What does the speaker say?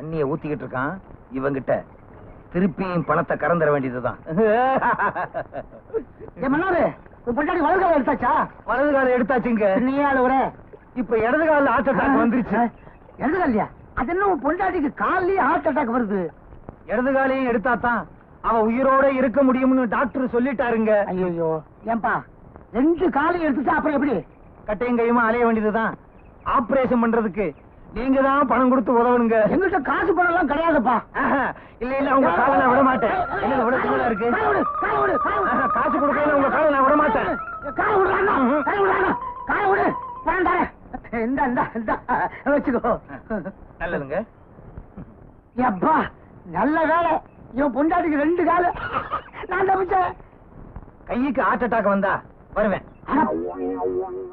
தண்ணிய ஊத்திக்கிட்டு இருக்கான் இவங்கிட்ட. திருப்பியும் பணத்தை கறந்துட வேண்டியதுதான். பொண்டாடி வலது காலம் எடுத்தாச்சா? வலது காலம் எடுத்தாச்சுங்க. நீ ஆளுவர இப்ப இடது கால ஹார்ட் அட்டாக் வந்துருச்சு. இடது காலியா? அது என்ன பொண்டாட்டிக்கு காலையே ஹார்ட் அட்டாக் வருது? இடது காலையும் எடுத்தாதான் அவ உயிரோட இருக்க முடியும்னு டாக்டர் சொல்லிட்டாருங்க. ஐயோ ஏன்பா, 2 காலையும் எடுத்துட்டா அப்புறம் எப்படி? கட்டையும் கையுமா அலைய வேண்டியதுதான். ஆபரேஷன் பண்றதுக்கு நீங்க தான் பணம் கொடுத்து உதவணுங்க. எங்கிட்ட காசு பணம் எல்லாம் கிடையாதுப்பா. இல்ல இல்ல, உங்க காலை நான் விட மாட்டேன். இருக்கு காசு கொடுக்கல, உங்க காலை நான் விட மாட்டேன். வச்சுக்கோ. நல்லதுங்க. எப்பா நல்ல வேலை, இவன் பொண்டாட்டிக்கு 2 காலு. நான் தப்பிச்சேன். கைக்கு ஹார்ட் அட்டாக் வந்தா வருவேன்.